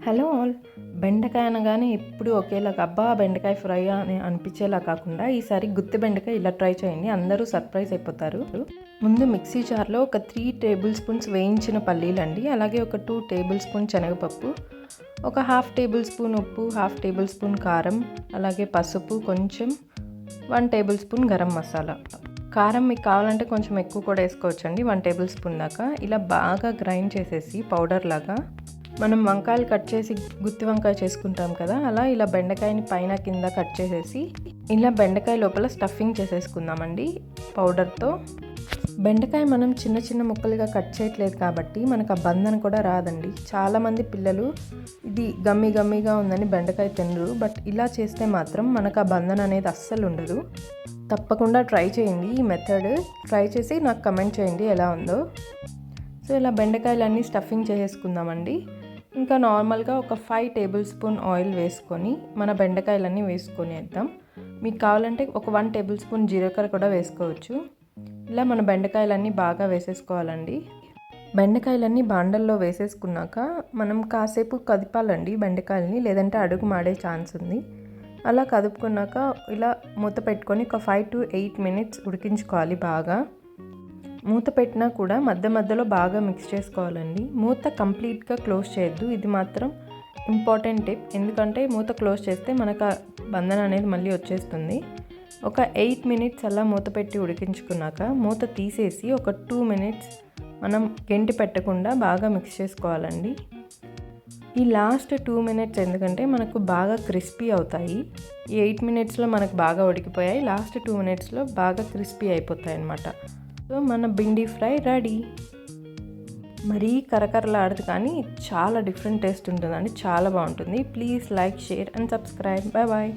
Hello all. బెండకాయ అనగానే ఎప్పుడు ఒకేలాగా అబ్బా బెండకాయ ఫ్రై అని అనిపించేలా కాకుండా ఈసారి గుత్తి బెండకాయ ఇలా ట్రై చేయండి, అందరూ సర్ప్రైజ్ అయిపోతారు. ముందు మిక్సీ జార్లో ఒక 3 టేబుల్ స్పూన్స్ వేయించిన పల్లీలండి, అలాగే ఒక 2 టేబుల్ స్పూన్ శనగపప్పు, ఒక 1/2 టేబుల్ స్పూన్ ఉప్పు, 1/2 టేబుల్ స్పూన్ కారం, అలాగే పసుపు కొంచెం, 1 టేబుల్ స్పూన్ గరం మసాలా. కారం మీకు కావాలంటే కొంచెం ఎక్కువ కూడా వేసుకోవచ్చండి, 1 టేబుల్ స్పూన్ దాకా. ఇలా బాగా గ్రైండ్ చేసేసి పౌడర్ లాగా మనం వంకాయలు కట్ చేసి గుత్తి వంకాయ చేసుకుంటాం కదా, అలా ఇలా బెండకాయని పైన కింద కట్ చేసేసి ఇలా బెండకాయ లోపల స్టఫింగ్ చేసేసుకుందామండి పౌడర్తో. బెండకాయ మనం చిన్న చిన్న ముక్కలుగా కట్ చేయట్లేదు కాబట్టి మనకు ఆ బంధన కూడా రాదండి. చాలామంది పిల్లలు ఇది గమ్మీగా ఉందని బెండకాయ తినరు, బట్ ఇలా చేస్తే మాత్రం మనకు ఆ బంధన అనేది అస్సలు ఉండదు. తప్పకుండా ట్రై చేయండి ఈ మెథడ్. ట్రై చేసి నాకు కమెంట్ చేయండి ఎలా ఉందో. సో ఇలా బెండకాయలన్నీ స్టఫింగ్ చేసేసుకుందామండి. ఇంకా నార్మల్గా ఒక 5 టేబుల్ స్పూన్ ఆయిల్ వేసుకొని మన బెండకాయలన్నీ వేసుకొని వేద్దాం. మీకు కావాలంటే ఒక 1 టేబుల్ స్పూన్ జీలకర్ర కూడా వేసుకోవచ్చు. ఇలా మన బెండకాయలన్నీ బాగా వేసేసుకోవాలండి. బెండకాయలన్నీ బాండల్లో వేసేసుకున్నాక మనం కాసేపు కదిపాలండి బెండకాయలని, లేదంటే అడుగు మాడే ఛాన్స్ ఉంది. అలా కదుపుకున్నాక ఇలా మూత పెట్టుకొని ఒక 5 to 8 minutes ఉడికించుకోవాలి బాగా. మూత పెట్టినా కూడా మధ్య మధ్యలో బాగా మిక్స్ చేసుకోవాలండి. మూత కంప్లీట్గా క్లోజ్ చేయొద్దు, ఇది మాత్రం ఇంపార్టెంట్ టిప్. ఎందుకంటే మూత క్లోజ్ చేస్తే మనకు బంధన అనేది మళ్ళీ వచ్చేస్తుంది. ఒక 8 minutes అలా మూత పెట్టి ఉడికించుకున్నాక మూత తీసేసి ఒక 2 minutes మనం గెంటి పెట్టకుండా బాగా మిక్స్ చేసుకోవాలండి. ఈ లాస్ట్ 2 minutes ఎందుకంటే మనకు బాగా క్రిస్పీ అవుతాయి. ఈ 8 minutesలో మనకు బాగా ఉడికిపోయాయి, లాస్ట్ 2 minutesలో బాగా క్రిస్పీ అయిపోతాయి అన్నమాట. సో మన భిండి ఫ్రై రెడీ. మరీ కరకరలాడదు కానీ చాలా డిఫరెంట్ టేస్ట్ ఉంటుందండి, చాలా బాగుంటుంది. Please like, share and subscribe. Bye bye.